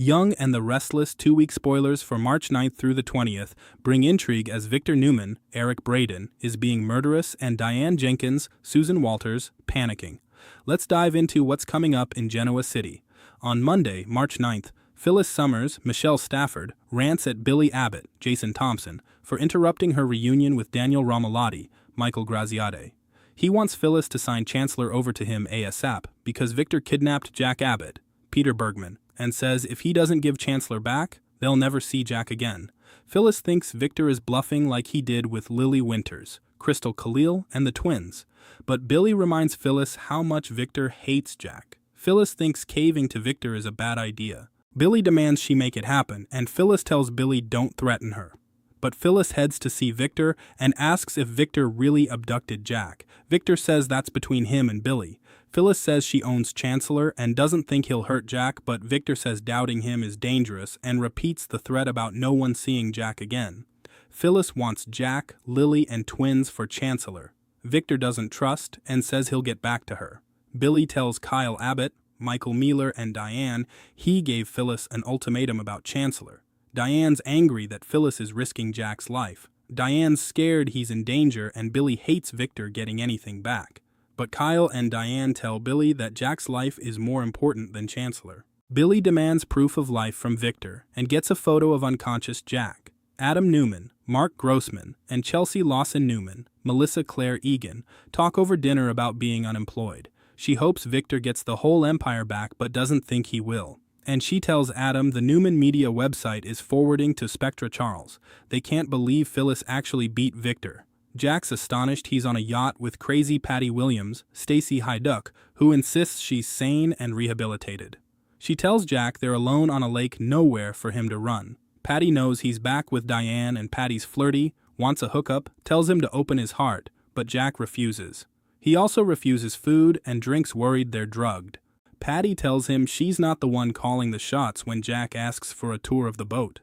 Young and the Restless 2-week spoilers for March 9th through the 20th bring intrigue as Victor Newman, Eric Braeden, is being murderous and Diane Jenkins, Susan Walters, panicking. Let's dive into what's coming up in Genoa City. On Monday, March 9th, Phyllis Summers, Michelle Stafford, rants at Billy Abbott, Jason Thompson, for interrupting her reunion with Daniel Romalotti, Michael Graziade. He wants Phyllis to sign Chancellor over to him ASAP because Victor kidnapped Jack Abbott, Peter Bergman, and says if he doesn't give Chancellor back, they'll never see Jack again. Phyllis thinks Victor is bluffing like he did with Lily Winters, Crystal Khalil, and the twins. But Billy reminds Phyllis how much Victor hates Jack. Phyllis thinks caving to Victor is a bad idea. Billy demands she make it happen, and Phyllis tells Billy don't threaten her. But Phyllis heads to see Victor and asks if Victor really abducted Jack. Victor says that's between him and Billy. Phyllis says she owns Chancellor and doesn't think he'll hurt Jack, but Victor says doubting him is dangerous and repeats the threat about no one seeing Jack again. Phyllis wants Jack, Lily, and twins for Chancellor. Victor doesn't trust and says he'll get back to her. Billy tells Kyle Abbott, Michael Mealer, and Diane he gave Phyllis an ultimatum about Chancellor. Diane's angry that Phyllis is risking Jack's life. Diane's scared he's in danger and Billy hates Victor getting anything back. But Kyle and Diane tell Billy that Jack's life is more important than Chancellor. Billy demands proof of life from Victor and gets a photo of unconscious Jack. Adam Newman, Mark Grossman, and Chelsea Lawson Newman, Melissa Claire Egan, talk over dinner about being unemployed. She hopes Victor gets the whole empire back but doesn't think he will. And she tells Adam the Newman Media website is forwarding to Spectra Charles. They can't believe Phyllis actually beat Victor. Jack's astonished he's on a yacht with crazy Patty Williams, Stacy Hyduck, who insists she's sane and rehabilitated. She tells Jack they're alone on a lake nowhere for him to run. Patty knows he's back with Diane and Patty's flirty, wants a hookup, tells him to open his heart, but Jack refuses. He also refuses food and drinks worried they're drugged. Patty tells him she's not the one calling the shots when Jack asks for a tour of the boat.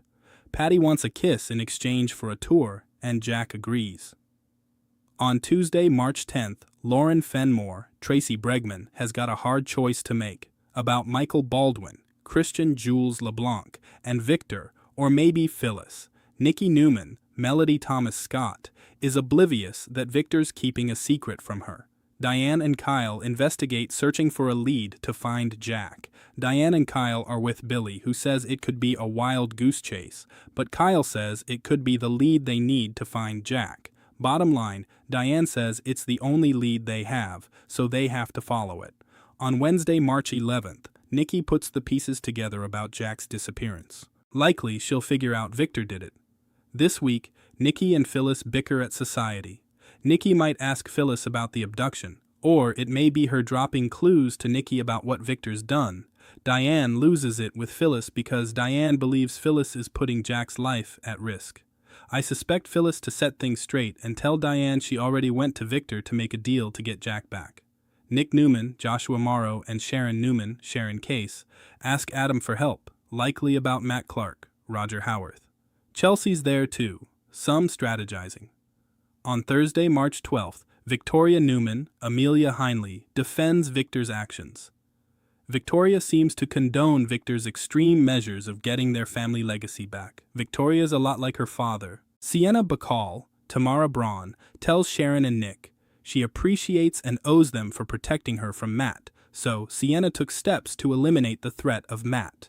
Patty wants a kiss in exchange for a tour, and Jack agrees. On Tuesday, March 10th, Lauren Fenmore, Tracy Bregman, has got a hard choice to make about Michael Baldwin, Christian Jules LeBlanc, and Victor, or maybe Phyllis. Nikki Newman, Melody Thomas Scott, is oblivious that Victor's keeping a secret from her. Diane and Kyle investigate searching for a lead to find Jack. Diane and Kyle are with Billy, who says it could be a wild goose chase, but Kyle says it could be the lead they need to find Jack. Bottom line, Diane says it's the only lead they have, so they have to follow it. On Wednesday, March 11th, Nikki puts the pieces together about Jack's disappearance. Likely she'll figure out Victor did it. This week, Nikki and Phyllis bicker at Society. Nikki might ask Phyllis about the abduction, or it may be her dropping clues to Nikki about what Victor's done. Diane loses it with Phyllis because Diane believes Phyllis is putting Jack's life at risk. I suspect Phyllis to set things straight and tell Diane she already went to Victor to make a deal to get Jack back. Nick Newman, Joshua Morrow, and Sharon Newman, Sharon Case, ask Adam for help, likely about Matt Clark, Roger Howarth. Chelsea's there too, some strategizing. On Thursday, March 12th, Victoria Newman, Amelia Heinley, defends Victor's actions. Victoria seems to condone Victor's extreme measures of getting their family legacy back. Victoria's a lot like her father. Sienna Bacall, Tamara Braun, tells Sharon and Nick she appreciates and owes them for protecting her from Matt, so Sienna took steps to eliminate the threat of Matt.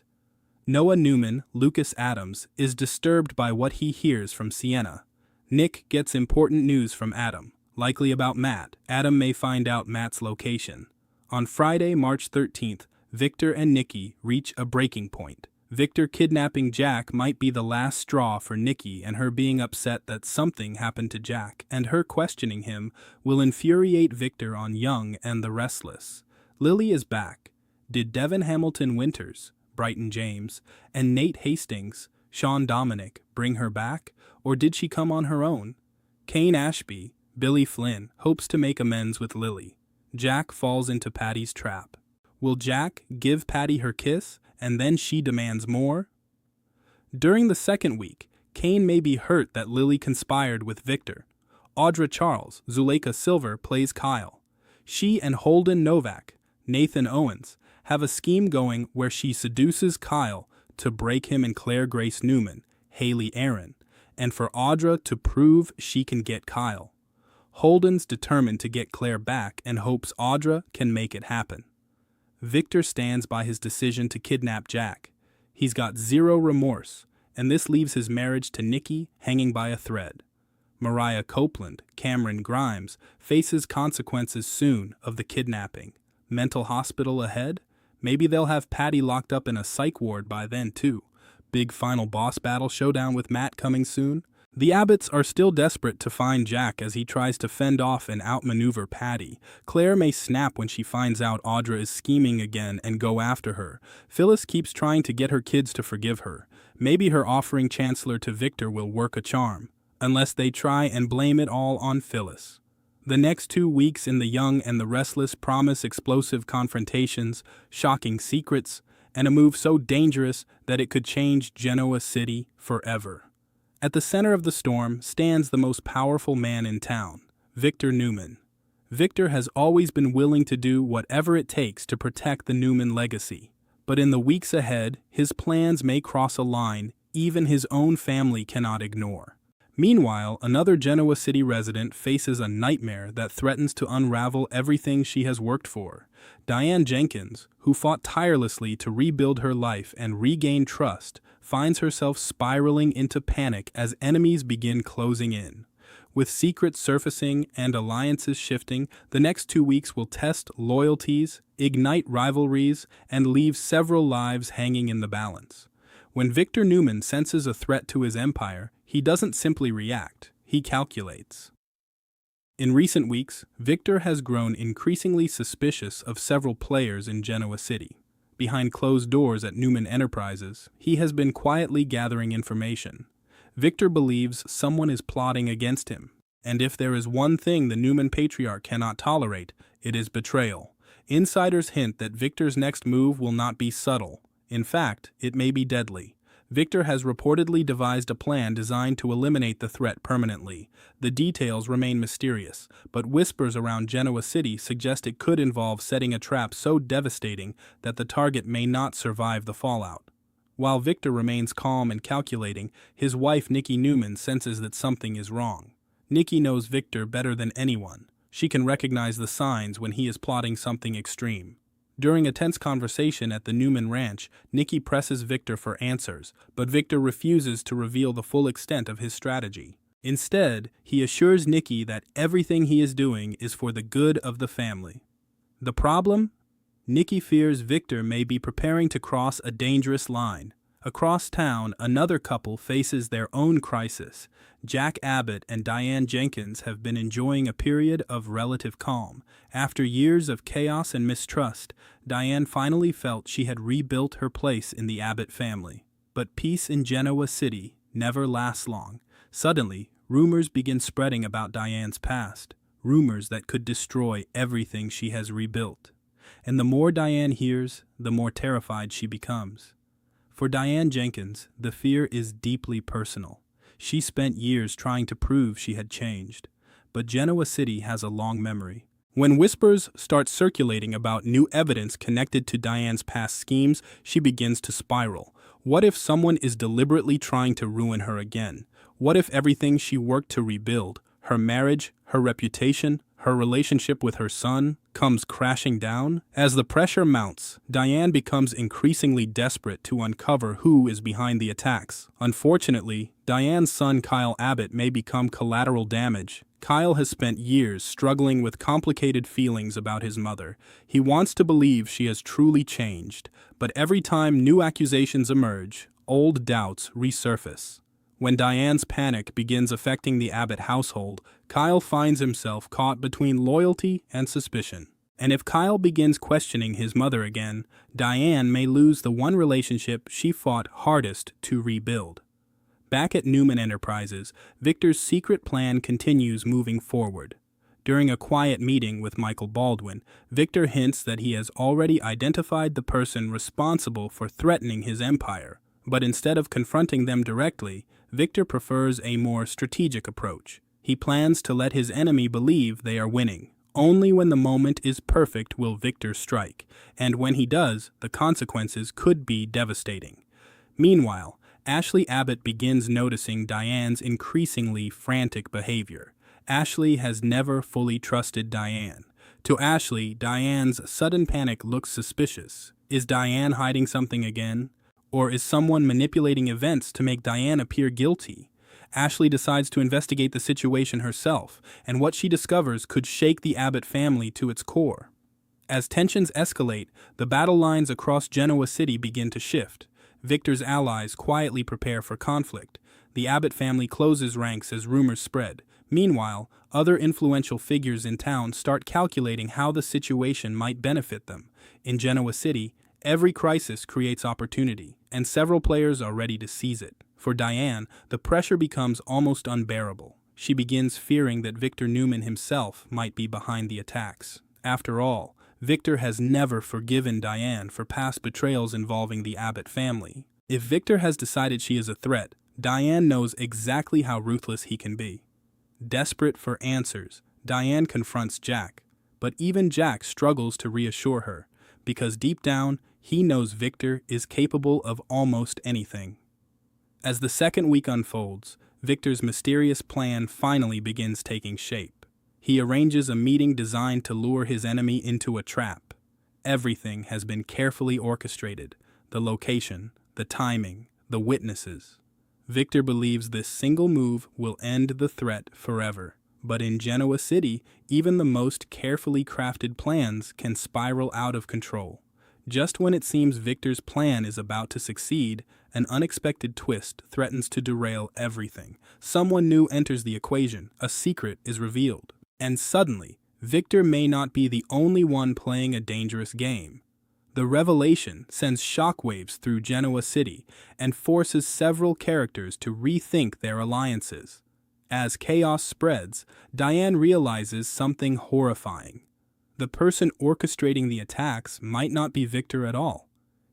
Noah Newman, Lucas Adams, is disturbed by what he hears from Sienna. Nick gets important news from Adam, likely about Matt. Adam may find out Matt's location. On Friday, March 13th, Victor and Nikki reach a breaking point. Victor kidnapping Jack might be the last straw for Nikki, and her being upset that something happened to Jack and her questioning him will infuriate Victor on Young and the Restless. Lily is back. Did Devin Hamilton Winters, Brighton James, and Nate Hastings, Sean Dominic, bring her back, or did she come on her own? Kane Ashby, Billy Flynn, hopes to make amends with Lily. Jack falls into Patty's trap. Will Jack give Patty her kiss, and then she demands more? During the second week, Kane may be hurt that Lily conspired with Victor. Audra Charles, Zuleika Silver, plays Kyle. She and Holden Novak, Nathan Owens, have a scheme going where she seduces Kyle to break him and Claire Grace Newman, Haley Aaron, and for Audra to prove she can get Kyle. Holden's determined to get Claire back and hopes Audra can make it happen. Victor stands by his decision to kidnap Jack. He's got zero remorse, and this leaves his marriage to Nikki hanging by a thread. Mariah Copeland, Cameron Grimes, faces consequences soon of the kidnapping. Mental hospital ahead? Maybe they'll have Patty locked up in a psych ward by then too. Big final boss battle showdown with Matt coming soon. The Abbotts are still desperate to find Jack as he tries to fend off and outmaneuver Patty. Claire may snap when she finds out Audra is scheming again and go after her. Phyllis keeps trying to get her kids to forgive her. Maybe her offering Chancellor to Victor will work a charm, unless they try and blame it all on Phyllis. The next 2 weeks in The Young and the Restless promise explosive confrontations, shocking secrets, and a move so dangerous that it could change Genoa City forever. At the center of the storm stands the most powerful man in town, Victor Newman. Victor has always been willing to do whatever it takes to protect the Newman legacy. But in the weeks ahead, his plans may cross a line even his own family cannot ignore. Meanwhile, another Genoa City resident faces a nightmare that threatens to unravel everything she has worked for. Diane Jenkins, who fought tirelessly to rebuild her life and regain trust, finds herself spiraling into panic as enemies begin closing in. With secrets surfacing and alliances shifting, the next 2 weeks will test loyalties, ignite rivalries, and leave several lives hanging in the balance. When Victor Newman senses a threat to his empire, he doesn't simply react, he calculates. In recent weeks, Victor has grown increasingly suspicious of several players in Genoa City. Behind closed doors at Newman Enterprises, he has been quietly gathering information. Victor believes someone is plotting against him, and if there is one thing the Newman patriarch cannot tolerate, it is betrayal. Insiders hint that Victor's next move will not be subtle. In fact, it may be deadly. Victor has reportedly devised a plan designed to eliminate the threat permanently. The details remain mysterious, but whispers around Genoa City suggest it could involve setting a trap so devastating that the target may not survive the fallout. While Victor remains calm and calculating, his wife Nikki Newman senses that something is wrong. Nikki knows Victor better than anyone. She can recognize the signs when he is plotting something extreme. During a tense conversation at the Newman Ranch, Nikki presses Victor for answers, but Victor refuses to reveal the full extent of his strategy. Instead, he assures Nikki that everything he is doing is for the good of the family. The problem? Nikki fears Victor may be preparing to cross a dangerous line. Across town, another couple faces their own crisis. Jack Abbott and Diane Jenkins have been enjoying a period of relative calm. After years of chaos and mistrust, Diane finally felt she had rebuilt her place in the Abbott family. But peace in Genoa City never lasts long. Suddenly, rumors begin spreading about Diane's past, rumors that could destroy everything she has rebuilt. And the more Diane hears, the more terrified she becomes. For Diane Jenkins, the fear is deeply personal. She spent years trying to prove she had changed. But Genoa City has a long memory. When whispers start circulating about new evidence connected to Diane's past schemes, she begins to spiral. What if someone is deliberately trying to ruin her again? What if everything she worked to rebuild, her marriage, her reputation, her relationship with her son, comes crashing down? As the pressure mounts, Diane becomes increasingly desperate to uncover who is behind the attacks. Unfortunately, Diane's son Kyle Abbott may become collateral damage. Kyle has spent years struggling with complicated feelings about his mother. He wants to believe she has truly changed, but every time new accusations emerge, old doubts resurface. When Diane's panic begins affecting the Abbott household, Kyle finds himself caught between loyalty and suspicion. And if Kyle begins questioning his mother again, Diane may lose the one relationship she fought hardest to rebuild. Back at Newman Enterprises, Victor's secret plan continues moving forward. During a quiet meeting with Michael Baldwin, Victor hints that he has already identified the person responsible for threatening his empire. But instead of confronting them directly, Victor prefers a more strategic approach. He plans to let his enemy believe they are winning. Only when the moment is perfect will Victor strike, and when he does, the consequences could be devastating. Meanwhile, Ashley Abbott begins noticing Diane's increasingly frantic behavior. Ashley has never fully trusted Diane. To Ashley, Diane's sudden panic looks suspicious. Is Diane hiding something again? Or is someone manipulating events to make Diane appear guilty? Ashley decides to investigate the situation herself, and what she discovers could shake the Abbott family to its core. As tensions escalate, the battle lines across Genoa City begin to shift. Victor's allies quietly prepare for conflict. The Abbott family closes ranks as rumors spread. Meanwhile, other influential figures in town start calculating how the situation might benefit them. In Genoa City, every crisis creates opportunity, and several players are ready to seize it. For Diane, the pressure becomes almost unbearable. She begins fearing that Victor Newman himself might be behind the attacks. After all, Victor has never forgiven Diane for past betrayals involving the Abbott family. If Victor has decided she is a threat, Diane knows exactly how ruthless he can be. Desperate for answers, Diane confronts Jack, but even Jack struggles to reassure her, because deep down, he knows Victor is capable of almost anything. As the second week unfolds, Victor's mysterious plan finally begins taking shape. He arranges a meeting designed to lure his enemy into a trap. Everything has been carefully orchestrated: the location, the timing, the witnesses. Victor believes this single move will end the threat forever. But in Genoa City, even the most carefully crafted plans can spiral out of control. Just when it seems Victor's plan is about to succeed, an unexpected twist threatens to derail everything. Someone new enters the equation, a secret is revealed. And suddenly, Victor may not be the only one playing a dangerous game. The revelation sends shockwaves through Genoa City and forces several characters to rethink their alliances. As chaos spreads, Diane realizes something horrifying. The person orchestrating the attacks might not be Victor at all.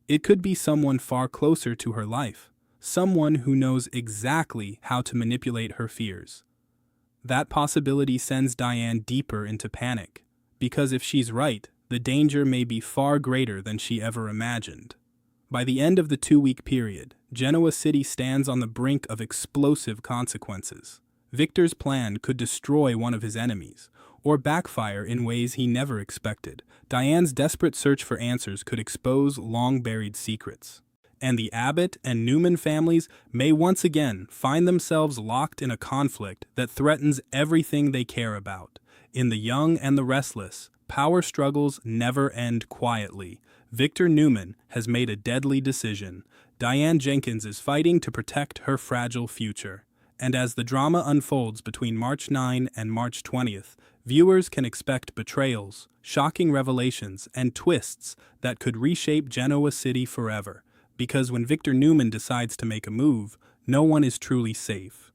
It could be someone far closer to her life, someone who knows exactly how to manipulate her fears. That possibility sends Diane deeper into panic, because if she's right, the danger may be far greater than she ever imagined. By the end of the 2-week period, Genoa City stands on the brink of explosive consequences. Victor's plan could destroy one of his enemies, or backfire in ways he never expected. Diane's desperate search for answers could expose long-buried secrets. And the Abbott and Newman families may once again find themselves locked in a conflict that threatens everything they care about. In The Young and the Restless, power struggles never end quietly. Victor Newman has made a deadly decision. Diane Jenkins is fighting to protect her fragile future. And as the drama unfolds between March 9 and March 20th, viewers can expect betrayals, shocking revelations, and twists that could reshape Genoa City forever. Because when Victor Newman decides to make a move, no one is truly safe.